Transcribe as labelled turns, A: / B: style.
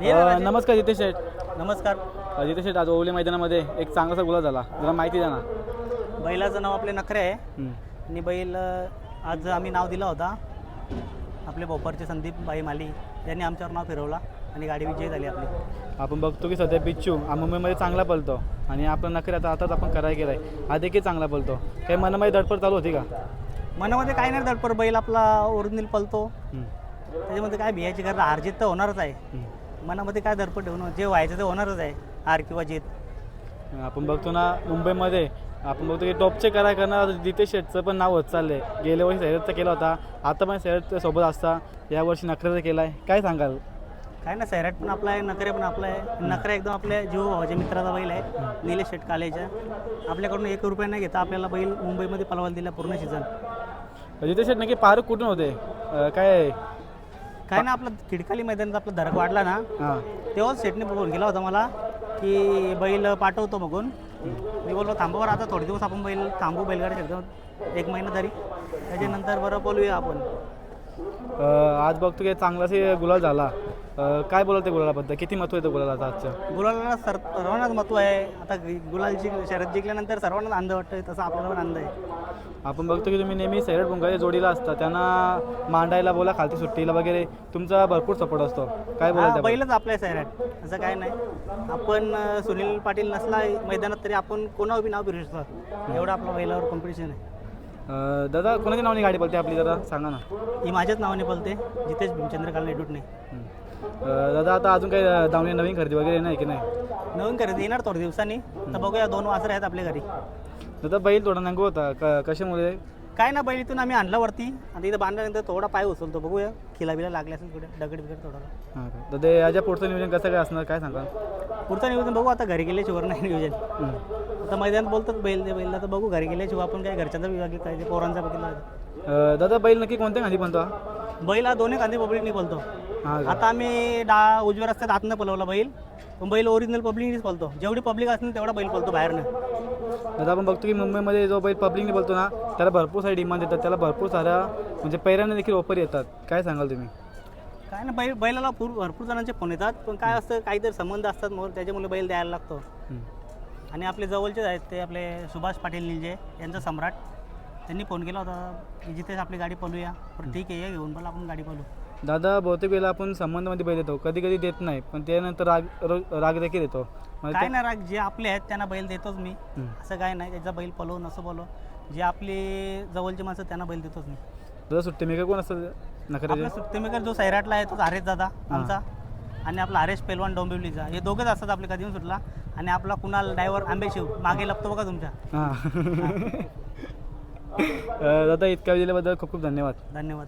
A: नमस्कार जितेश शेठ.
B: नमस्कार.
A: जितेश शेठ, आज ओवली मैदानामध्ये एक चांगलासा गुलाल झाला, जरा माहिती द्या ना.
B: बैलाचं नाव आपले नखरे आहे आणि बैल आज आम्ही नाव दिला होता आपले भोपारचे संदीप बाई माली यांनी आमच्यावर नाव फिरवला आणि गाडी विजयी झाली आपली.
A: आपण बघतो की सध्या बिच्चू मुंबईमध्ये चांगला पळतो आणि आपला नखरे आताच आपण करायला गेलाय, हा देखील चांगला पळतो. काही मनामध्ये धडपड चालू होती का?
B: मनामध्ये काय नाही धडपड, बैल आपला ओरिजिनल पळतो, त्याच्यामध्ये काय भियाची गरज, हार जीत तर होणारच आहे. मनामध्ये काय धडपड ठेवणं, जे व्हायचं ते होणारच आहे, हार किंवा जीत.
A: आपण बघतो ना मुंबईमध्ये आपण बघतो की टॉपचे कराय करणार जितेश शेठचं पण नाव होत चाललंय. गेल्या वर्षी सैरतचा केला होता, आता पण सैरत सोबत असता, यावर्षी नखरेचा केला आहे, काय सांगाल?
B: काय ना, सैराट पण आपला आहे, नखरे पण आपला आहे. नखरे एकदम आपल्या जीव भावाच्या मित्राचा बैल आहे, निलेश शेठ कालेच्या. आपल्याकडून 1 रुपया नाही घेता आपल्याला बैल मुंबईमध्ये पलवायला दिला पूर्ण सीझन.
A: जितेश शेठ नक्की पार कुठून होते, काय
B: काय ना, आपलं खिडकाली मैदानात आपला धडक वाढला ना, तेव्हाच शेठने फोन केला होता मला की बैल पाठवतो बघून. मी बोललो थांबावर, आता थोडे दिवस आपण बैल थांबू, बैलगाडी शकतो 1 महिना तरी, त्याच्यानंतर बरं बोलूया आपण.
A: आज बघतो की चांगलाच गुलाल झाला, काय बोलत ते गुलालाबद्दल, किती महत्त्व येतं गुलालाचं आजचं?
B: गुलाला सर्वांनाच महत्त्व आहे. आता गुलालची शर्यत जिंकल्यानंतर सर्वांनाच आनंद वाटतोय, तसं आपल्याला पण आनंद आहे.
A: आपण बघतो की तुम्ही नेहमी सैरट भुंगाच्या जोडीला असता, त्यांना मांडायला बोला, खालती सुट्टीला वगैरे तुमचा भरपूर सपोर्ट असतो, काय बोलायचं?
B: बैलच आपल्या सैराट, असं काय नाही. आपण सुनील पाटील नसला मैदानात तरी आपण कोणावर बी नाव फिरू शकतो, एवढं आपल्या बैलावर कॉम्पिटिशन आहे.
A: दादा, कोणाच्या नावाने गाडी पळते आपली, जरा सांगा ना.
B: ही माझ्याच नावाने पळते, जितेश भीमचंद्र कालने नाही.
A: दादा, आता अजून काही दावणी नवीन खरेदी वगैरे नाही की नाही?
B: नवीन खरेदी येणार थोड्या दिवसांनी, तर बघूया. 2 वासरं आहेत आपल्या घरी.
A: दादा, बैल थोडा नंगू होता, कशामुळे?
B: काय ना, बैल इथून आम्ही आणला वरती, आता इथं बांधल्यानंतर थोडा पाय उचलतो, बघूया खिलाबिला लागले असेल कुठे, दगड बिगड थोडा.
A: हां का दादा, याच्या पुढचं नियोजन कसं काय असणार, काय सांगा?
B: पुढचं नियोजन बघू, आता घरी गेल्याशिवाय नाही नियोजन. आता मैदानात बोलतात बैल ते बैलला, तर बघू घरी गेल्याशिवाय आपण काय घरच्यांचा विभाग काय ते पोरांचा बघितला.
A: दादा, बैल नक्की कोणत्या खांदी बनतो?
B: बैल हा 2 खांदी पब्लिकनी बोलतो. आता आम्ही उजव्या रस्त्यात आतनं पलवला बैल, पण बैल ओरिजिनल पब्लिकनीच पळतो. जेवढी पब्लिक असेल तेवढा बैल पळतो बाहेरनं.
A: दादा, आपण बघतो की मुंबईमध्ये जो बैल पब्लिकने बोलतो ना, त्याला भरपूर सारी डिमांड येतात, त्याला भरपूर साऱ्या म्हणजे पैऱ्याने देखील ऑफर येतात, काय सांगाल तुम्ही?
B: काय ना, बैलाला भरपूर जणांचे फोन येतात, पण काय असतं, काहीतरी संबंध असतात मग त्याच्यामुळे बैल द्यायला लागतो. आणि आपले जवळचेच आहेत ते आपले सुभाष पाटील निलजे यांचा सम्राट, त्यांनी फोन केला होता की जिथेच आपली गाडी पळूया. पण ठीक आहे, या घेऊन पण आपण गाडी पळू.
A: दादा, बहुतेक वेळेला आपण संबंधामध्ये बैल देतो, कधी कधी देत नाही, पण त्यानंतर राग देखील येतो.
B: काय नाही, राग जे आपले आहेत त्यांना बैल देतोच मी, असं काय नाही. त्याचा बैल पळवू नसं बोलो, जे आपले जवळचे माणसं त्यांना बैल देतोच मी.
A: दादा, सुट्टी मेकर कोण असतं नखरे?
B: सुट्टी मेकर जो सैराटला आहे तो हरेश दादा आमचा, आणि आपला हरेश पेलवान डोंबिवलीचा, हे दोघेच असतात आपले कधी सुटला. आणि आपला कुणाल ड्रायव्हर आंबेशिव मागे लपतो बघा तुमच्या.
A: दादा, इतक्या दिल्याबद्दल खूप खूप धन्यवाद.
B: धन्यवाद.